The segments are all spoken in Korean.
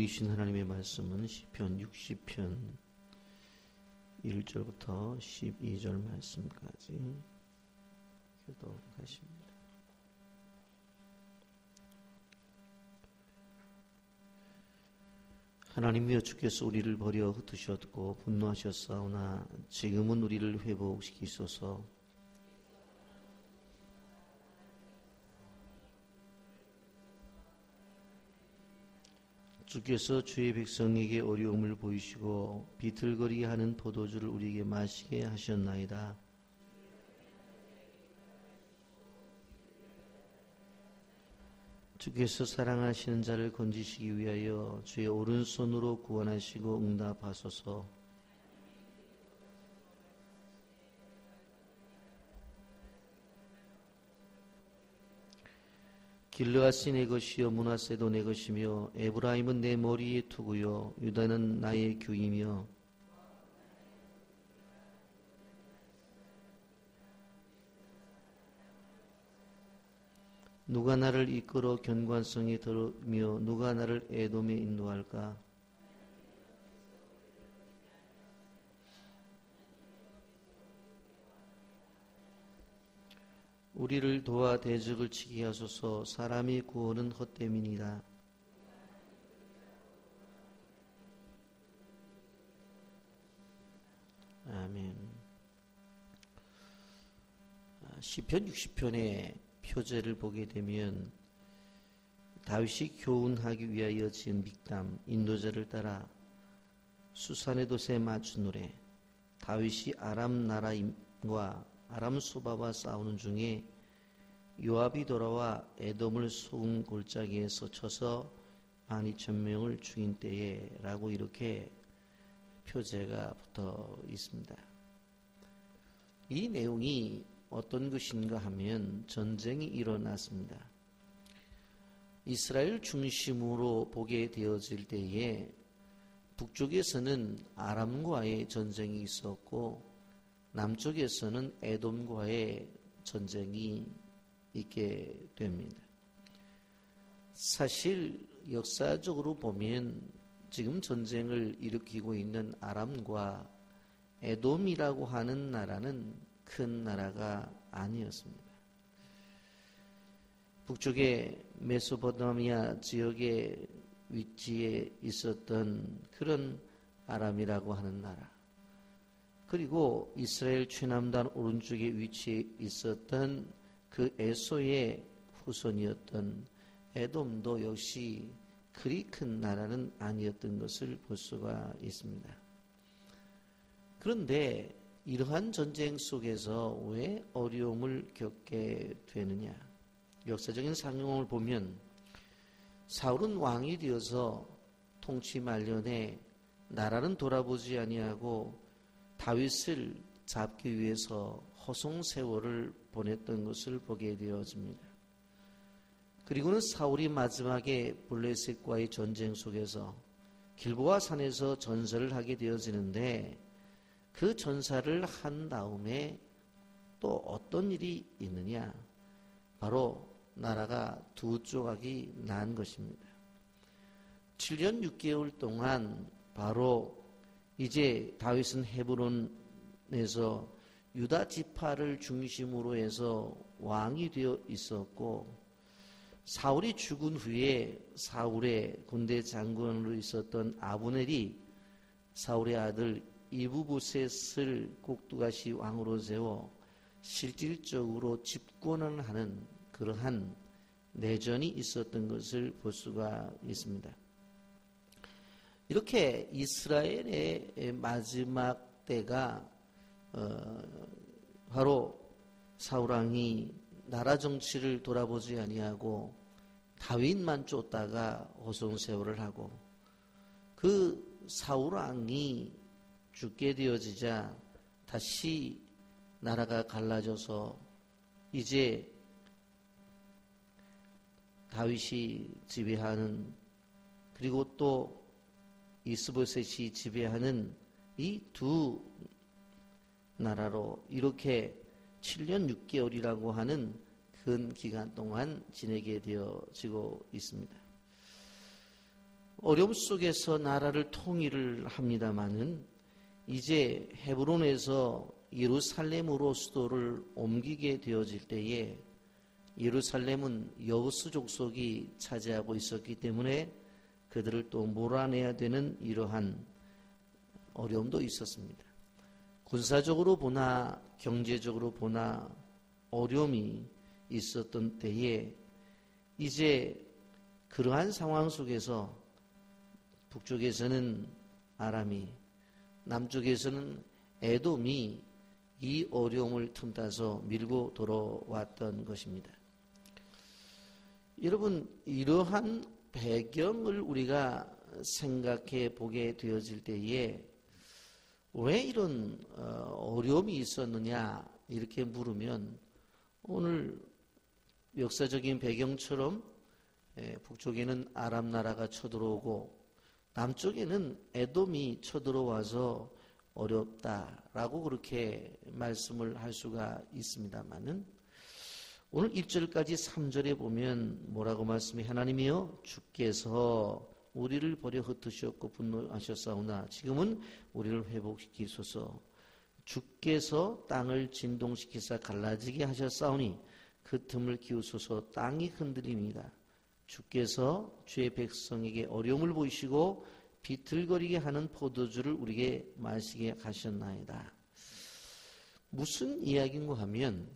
우리 신 하나님의 말씀은 시편 60편 1절부터 12절 말씀까지 교독하십니다. 하나님이여, 주께서 우리를 버려 흩으셨고 분노하셨사오나 지금은 우리를 회복시키소서. 주께서 주의 백성에게 어려움을 보이시고 비틀거리게 하는 포도주를 우리에게 마시게 하셨나이다. 주께서 사랑하시는 자를 건지시기 위하여 주의 오른손으로 구원하시고 응답하소서. 길르앗이 내 것이요 므낫세도 내 것이며 에브라임은 내 머리의 투구요 유다는 나의 규이며 누가 나를 이끌어 견관성에 들으며 누가 나를 에돔에 인도할까? 우리를 도와 대적을 치게 하소서. 사람의 구원은 헛됨이니라. 아멘. 시편 60편의 표제를 보게 되면 다윗이 교훈하기 위하여 지은 믹담, 인도자를 따라 수산의 돛에 맞춘 노래, 다윗이 아람 나라임과 아람 소바와 싸우는 중에 요압이 돌아와 에돔을 소금 골짜기에서 쳐서 12,000명을 죽인 때에 라고 이렇게 표제가 붙어 있습니다. 이 내용이 어떤 것인가 하면 전쟁이 일어났습니다. 이스라엘 중심으로 보게 되어질 때에 북쪽에서는 아람과의 전쟁이 있었고 남쪽에서는 에돔과의 전쟁이 있게 됩니다. 사실 역사적으로 보면 지금 전쟁을 일으키고 있는 아람과 에돔이라고 하는 나라는 큰 나라가 아니었습니다. 북쪽의 메소포타미아 지역의 위치에 있었던 그런 아람이라고 하는 나라, 그리고 이스라엘 최남단 오른쪽에 위치해 있었던 그 에소의 후손이었던 에돔도 역시 그리 큰 나라는 아니었던 것을 볼 수가 있습니다. 그런데 이러한 전쟁 속에서 왜 어려움을 겪게 되느냐? 역사적인 상황을 보면 사울은 왕이 되어서 통치 말년에 나라는 돌아보지 아니하고 다윗을 잡기 위해서 허송세월을 보냈던 것을 보게 되어집니다. 그리고는 사울이 마지막에 블레셋과의 전쟁 속에서 길보아 산에서 전사를 하게 되어지는데 그 전사를 한 다음에 또 어떤 일이 있느냐? 바로 나라가 두 조각이 난 것입니다. 7년 6개월 동안 바로 이제 다윗은 헤브론에서 유다 지파를 중심으로 해서 왕이 되어 있었고, 사울이 죽은 후에 사울의 군대 장군으로 있었던 아브넬이 사울의 아들 이브보셋을 꼭두가시 왕으로 세워 실질적으로 집권을 하는 그러한 내전이 있었던 것을 볼 수가 있습니다. 이렇게 이스라엘의 마지막 때가 바로 사울왕이 나라 정치를 돌아보지 아니하고 다윗만 쫓다가 호송세월을 하고 그 사울왕이 죽게 되어지자 다시 나라가 갈라져서 이제 다윗이 지배하는, 그리고 또 이스보셋이 지배하는 이 두 나라로 이렇게 7년 6개월이라고 하는 큰 기간 동안 지내게 되어지고 있습니다. 어려움 속에서 나라를 통일을 합니다마는 이제 헤브론에서 예루살렘으로 수도를 옮기게 되어질 때에 예루살렘은 여호수 족속이 차지하고 있었기 때문에 그들을 또 몰아내야 되는 이러한 어려움도 있었습니다. 군사적으로 보나 경제적으로 보나 어려움이 있었던 때에 이제 그러한 상황 속에서 북쪽에서는 아람이, 남쪽에서는 에돔이 이 어려움을 틈타서 밀고 돌아왔던 것입니다. 여러분, 이러한 배경을 우리가 생각해 보게 되어질 때에 왜 이런 어려움이 있었느냐 이렇게 물으면 오늘 역사적인 배경처럼 북쪽에는 아람 나라가 쳐들어오고 남쪽에는 에돔이 쳐들어와서 어렵다라고 그렇게 말씀을 할 수가 있습니다만은 오늘 1절까지 3절에 보면 뭐라고 말씀해? 하나님이여 주께서 우리를 버려 흩으셨고 분노하셨사오나 지금은 우리를 회복시키소서. 주께서 땅을 진동시키사 갈라지게 하셨사오니 그 틈을 키우소서. 땅이 흔들립니다. 주께서 주의 백성에게 어려움을 보이시고 비틀거리게 하는 포도주를 우리에게 마시게 하셨나이다. 무슨 이야기인가 하면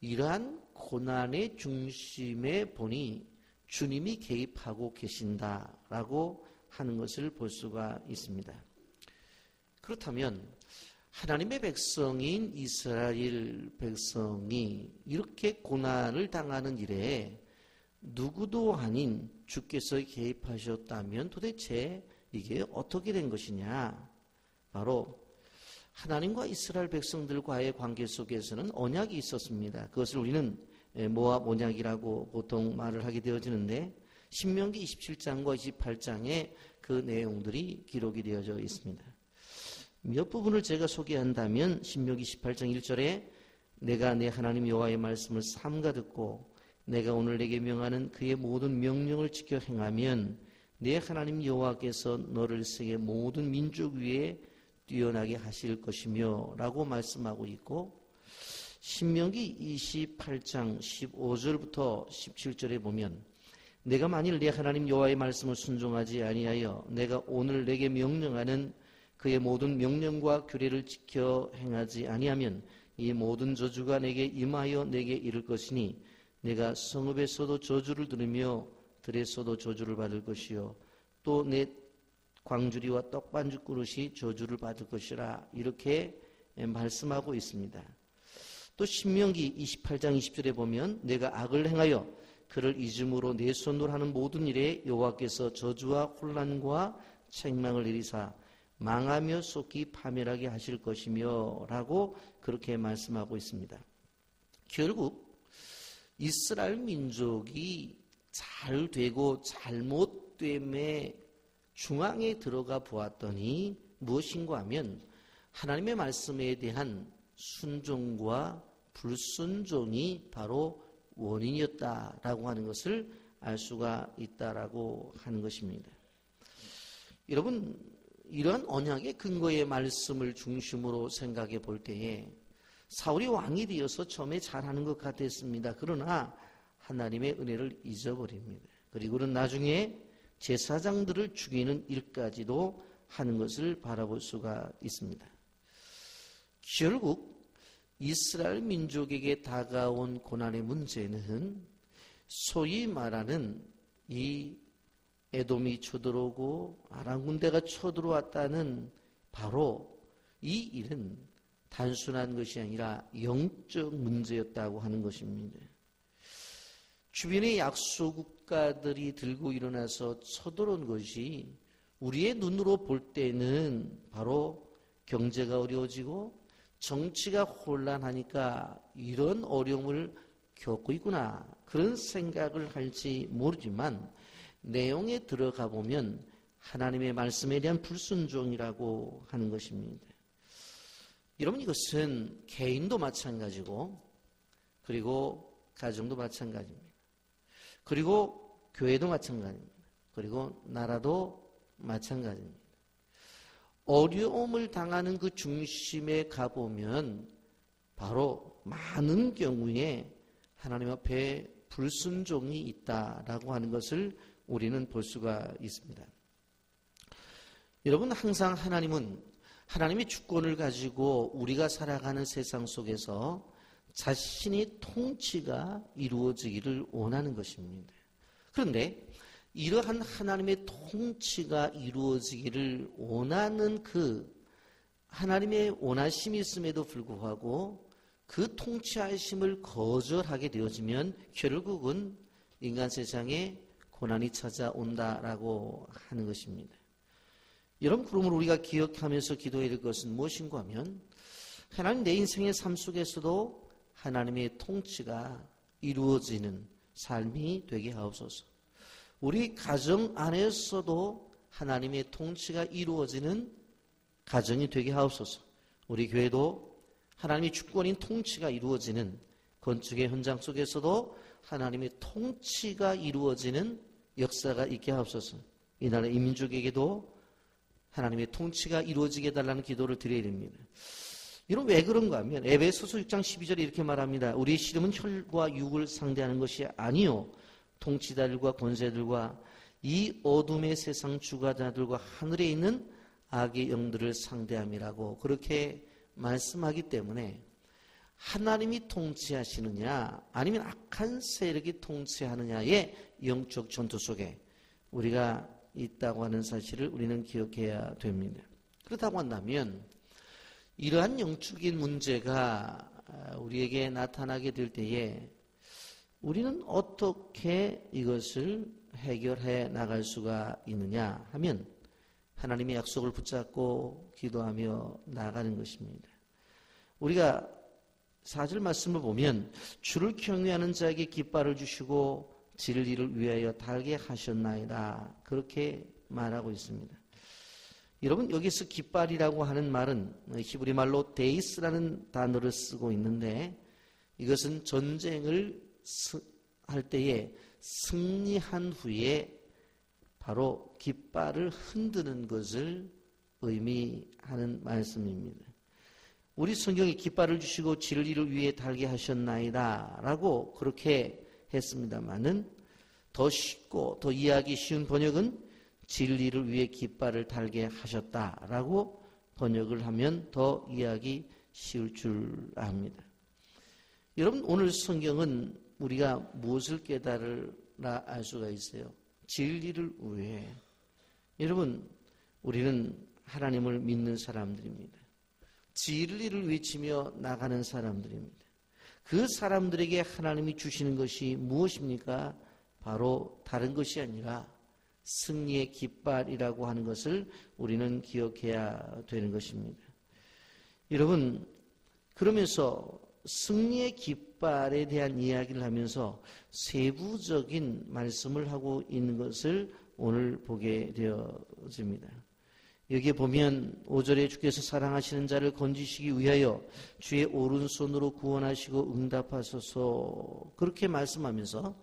이러한 고난의 중심에 보니 주님이 개입하고 계신다라고 하는 것을 볼 수가 있습니다. 그렇다면 하나님의 백성인 이스라엘 백성이 이렇게 고난을 당하는 일에 누구도 아닌 주께서 개입하셨다면 도대체 이게 어떻게 된 것이냐? 바로 하나님과 이스라엘 백성들과의 관계 속에서는 언약이 있었습니다. 그것을 우리는 모압 언약이라고 보통 말을 하게 되어지는데 신명기 27장과 28장에 그 내용들이 기록이 되어져 있습니다. 몇 부분을 제가 소개한다면 신명기 18장 1절에 내가 내 하나님 여호와의 말씀을 삼가 듣고 내가 오늘 내게 명하는 그의 모든 명령을 지켜 행하면 내 하나님 여호와께서 너를 세계 모든 민족 위에 뛰어나게 하실 것이며 라고 말씀하고 있고 신명기 28장 15절부터 17절에 보면 내가 만일 내 하나님 여호와의 말씀을 순종하지 아니하여 내가 오늘 내게 명령하는 그의 모든 명령과 규례를 지켜 행하지 아니하면 이 모든 저주가 내게 임하여 내게 이를 것이니 내가 성읍에서도 저주를 들으며 들에서도 저주를 받을 것이요 또 내 광주리와 떡반죽 그릇이 저주를 받을 것이라 이렇게 말씀하고 있습니다. 또 신명기 28장 20절에 보면 내가 악을 행하여 그를 잊음으로 내 손으로 하는 모든 일에 여호와께서 저주와 혼란과 책망을 내리사 망하며 쏟기 파멸하게 하실 것이며 라고 그렇게 말씀하고 있습니다. 결국 이스라엘 민족이 잘 되고 잘못됨의 중앙에 들어가 보았더니 무엇인가 하면 하나님의 말씀에 대한 순종과 불순종이 바로 원인이었다라고 하는 것을 알 수가 있다라고 하는 것입니다. 여러분, 이러한 언약의 근거의 말씀을 중심으로 생각해 볼 때에 사울이 왕이 되어서 처음에 잘하는 것 같았습니다. 그러나 하나님의 은혜를 잊어버립니다. 그리고는 나중에 제사장들을 죽이는 일까지도 하는 것을 바라볼 수가 있습니다. 결국 이스라엘 민족에게 다가온 고난의 문제는 소위 말하는 이 에돔이 쳐들어오고 아람 군대가 쳐들어왔다는 바로 이 일은 단순한 것이 아니라 영적 문제였다고 하는 것입니다. 주변의 약소국가들이 들고 일어나서 쳐들어온 것이 우리의 눈으로 볼 때는 바로 경제가 어려워지고 정치가 혼란하니까 이런 어려움을 겪고 있구나 그런 생각을 할지 모르지만 내용에 들어가 보면 하나님의 말씀에 대한 불순종이라고 하는 것입니다. 여러분, 이것은 개인도 마찬가지고 그리고 가정도 마찬가지입니다. 그리고 교회도 마찬가지입니다. 그리고 나라도 마찬가지입니다. 어려움을 당하는 그 중심에 가보면 바로 많은 경우에 하나님 앞에 불순종이 있다라고 하는 것을 우리는 볼 수가 있습니다. 여러분, 항상 하나님의 주권을 가지고 우리가 살아가는 세상 속에서 자신이 통치가 이루어지기를 원하는 것입니다. 그런데 이러한 하나님의 통치가 이루어지기를 원하는 그 하나님의 원하심이 있음에도 불구하고 그 통치하심을 거절하게 되어지면 결국은 인간 세상에 고난이 찾아온다라고 하는 것입니다. 여러분, 그러므로 우리가 기억하면서 기도해야 될 것은 무엇인가 하면 하나님, 내 인생의 삶 속에서도 하나님의 통치가 이루어지는 삶이 되게 하옵소서. 우리 가정 안에서도 하나님의 통치가 이루어지는 가정이 되게 하옵소서. 우리 교회도 하나님의 주권인 통치가 이루어지는 건축의 현장 속에서도 하나님의 통치가 이루어지는 역사가 있게 하옵소서. 이 나라 이 민족에게도 하나님의 통치가 이루어지게 해달라는 기도를 드려야 됩니다. 이런 왜 그런가 하면 에베소서 6장 12절에 이렇게 말합니다. 우리의 씨름은 혈과 육을 상대하는 것이 아니요 통치자들과 권세들과 이 어둠의 세상 주관자들과 하늘에 있는 악의 영들을 상대함이라고 그렇게 말씀하기 때문에 하나님이 통치하시느냐 아니면 악한 세력이 통치하느냐의 영적 전투 속에 우리가 있다고 하는 사실을 우리는 기억해야 됩니다. 그렇다고 한다면 이러한 영적인 문제가 우리에게 나타나게 될 때에 우리는 어떻게 이것을 해결해 나갈 수가 있느냐 하면 하나님의 약속을 붙잡고 기도하며 나가는 것입니다. 우리가 4절 말씀을 보면 주를 경외하는 자에게 깃발을 주시고 진리를 위하여 달게 하셨나이다. 그렇게 말하고 있습니다. 여러분, 여기서 깃발이라고 하는 말은 히브리 말로 데이스라는 단어를 쓰고 있는데 이것은 전쟁을 할 때에 승리한 후에 바로 깃발을 흔드는 것을 의미하는 말씀입니다. 우리 성경에 깃발을 주시고 진리를 위해 달게 하셨나이다 라고 그렇게 했습니다마는 더 쉽고 더 이해하기 쉬운 번역은 진리를 위해 깃발을 달게 하셨다라고 번역을 하면 더 이해하기 쉬울 줄 압니다. 여러분, 오늘 성경은 우리가 무엇을 깨달으라 알 수가 있어요? 진리를 위해. 여러분, 우리는 하나님을 믿는 사람들입니다. 진리를 외치며 나가는 사람들입니다. 그 사람들에게 하나님이 주시는 것이 무엇입니까? 바로 다른 것이 아니라 승리의 깃발이라고 하는 것을 우리는 기억해야 되는 것입니다. 여러분, 그러면서 승리의 깃발에 대한 이야기를 하면서 세부적인 말씀을 하고 있는 것을 오늘 보게 되어집니다. 여기에 보면 5절에 주께서 사랑하시는 자를 건지시기 위하여 주의 오른손으로 구원하시고 응답하소서 그렇게 말씀하면서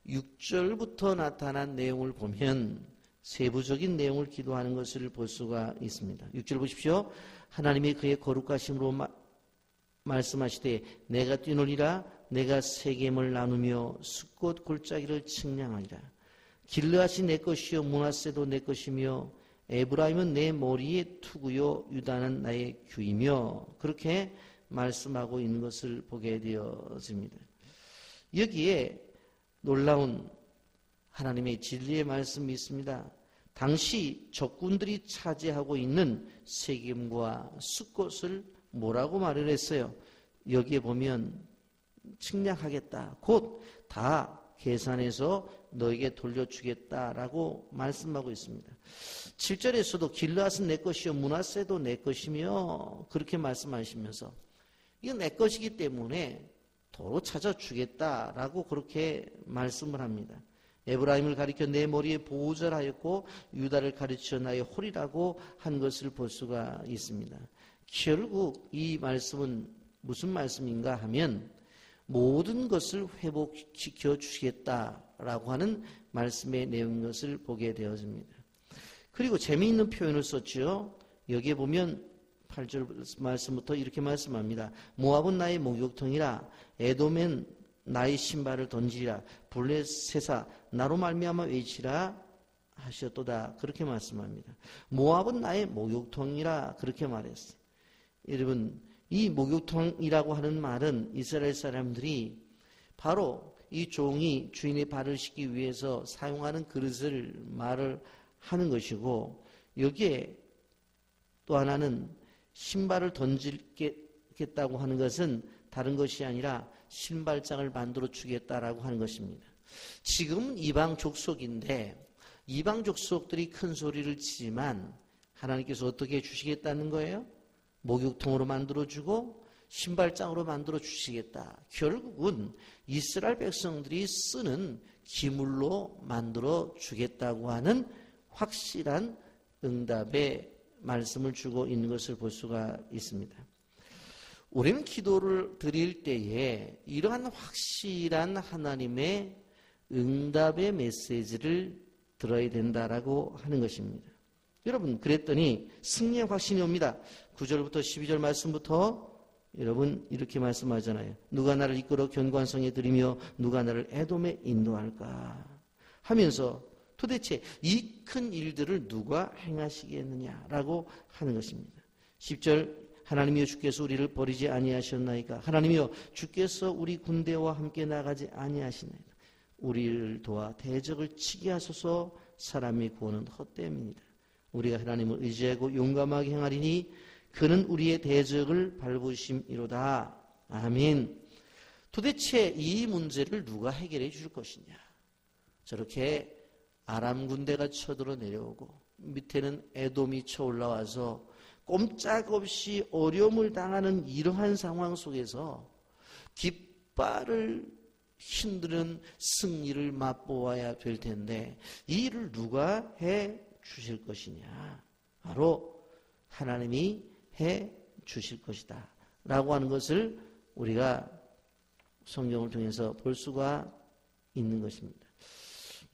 6절부터 나타난 내용을 보면 세부적인 내용을 기도하는 것을 볼 수가 있습니다. 6절 보십시오. 하나님이 그의 거룩하심으로 말씀하시되 내가 뛰놀리라 내가 세겜을 나누며 숫꽃 골짜기를 측량하리라. 길르앗이 내 것이요 므낫세도 내 것이며 에브라임은 내 머리의 투구요 유다는 나의 규이며 그렇게 말씀하고 있는 것을 보게 되어집니다. 여기에 놀라운 하나님의 진리의 말씀이 있습니다. 당시 적군들이 차지하고 있는 세겜과 숫꽃을 뭐라고 말을 했어요? 여기에 보면 측량하겠다. 곧 다 계산해서 너에게 돌려주겠다라고 말씀하고 있습니다. 7절에서도 길르앗은 내 것이요 므낫세도 내 것이며 그렇게 말씀하시면서 이건 내 것이기 때문에 도로 찾아주겠다라고 그렇게 말씀을 합니다. 에브라임을 가리켜 내 머리에 보호절하였고 유다를 가르쳐 나의 홀이라고 한 것을 볼 수가 있습니다. 결국 이 말씀은 무슨 말씀인가 하면 모든 것을 회복시켜 주시겠다라고 하는 말씀의 내용인 것을 보게 되어집니다. 그리고 재미있는 표현을 썼죠. 여기에 보면 8절 말씀부터 이렇게 말씀합니다. 모압은 나의 목욕통이라 에돔엔 나의 신발을 던지리라 블레셋아 나로 말미암아 외치라 하셨도다. 그렇게 말씀합니다. 모압은 나의 목욕통이라 그렇게 말했어요. 여러분, 이 목욕통이라고 하는 말은 이스라엘 사람들이 바로 이 종이 주인의 발을 씻기 위해서 사용하는 그릇을 말을 하는 것이고, 여기에 또 하나는 신발을 던지겠다고 하는 것은 다른 것이 아니라 신발장을 만들어 주겠다라고 하는 것입니다. 지금 이방 족속인데 이방 족속들이 큰 소리를 치지만 하나님께서 어떻게 해주시겠다는 거예요? 목욕통으로 만들어주고 신발장으로 만들어 주시겠다. 결국은 이스라엘 백성들이 쓰는 기물로 만들어 주겠다고 하는 확실한 응답의 말씀을 주고 있는 것을 볼 수가 있습니다. 우리는 기도를 드릴 때에 이러한 확실한 하나님의 응답의 메시지를 들어야 된다라고 하는 것입니다. 여러분, 그랬더니 승리의 확신이 옵니다. 9절부터 12절 말씀부터 여러분 이렇게 말씀하잖아요. 누가 나를 이끌어 견고한 성에 들이며 누가 나를 에돔에 인도할까 하면서 도대체 이 큰 일들을 누가 행하시겠느냐라고 하는 것입니다. 10절 하나님이여 주께서 우리를 버리지 아니하셨나이까. 하나님이여 주께서 우리 군대와 함께 나가지 아니하시나이까. 우리를 도와 대적을 치게 하소서. 사람의 구원은 헛됨입니다. 우리가 하나님을 의지하고 용감하게 행하리니 그는 우리의 대적을 밟으심이로다. 아멘. 도대체 이 문제를 누가 해결해 줄 것이냐. 저렇게 아람 군대가 쳐들어 내려오고 밑에는 에돔이 쳐 올라와서 꼼짝없이 어려움을 당하는 이러한 상황 속에서 깃발을 힘드는 승리를 맛보아야 될 텐데 이 일을 누가 해 주실 것이냐. 바로 하나님이 해 주실 것이다 라고 하는 것을 우리가 성경을 통해서 볼 수가 있는 것입니다.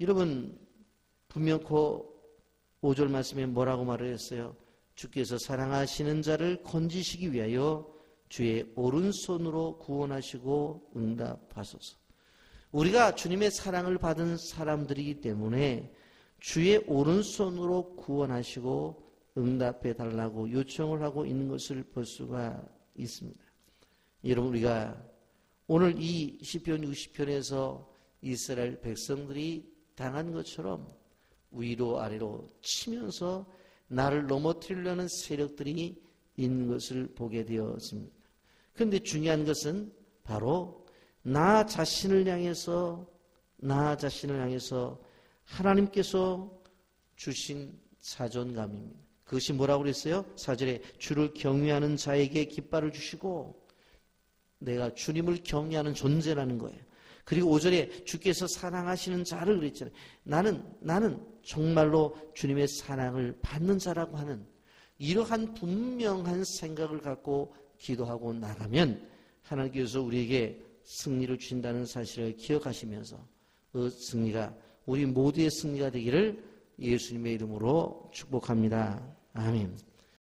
여러분, 분명코 5절 말씀에 뭐라고 말을 했어요? 주께서 사랑하시는 자를 건지시기 위하여 주의 오른손으로 구원하시고 응답하소서. 우리가 주님의 사랑을 받은 사람들이기 때문에 주의 오른손으로 구원하시고 응답해 달라고 요청을 하고 있는 것을 볼 수가 있습니다. 여러분, 우리가 오늘 이 시편 60편에서 이스라엘 백성들이 당한 것처럼 위로 아래로 치면서 나를 넘어뜨리려는 세력들이 있는 것을 보게 되었습니다. 그런데 중요한 것은 바로 나 자신을 향해서 하나님께서 주신 자존감입니다. 그것이 뭐라고 그랬어요? 4절에 주를 경외하는 자에게 깃발을 주시고 내가 주님을 경외하는 존재라는 거예요. 그리고 5절에 주께서 사랑하시는 자를 그랬잖아요. 나는 정말로 주님의 사랑을 받는 자라고 하는 이러한 분명한 생각을 갖고 기도하고 나가면 하나님께서 우리에게 승리를 주신다는 사실을 기억하시면서 그 승리가 우리 모두의 승리가 되기를 예수님의 이름으로 축복합니다. 아멘.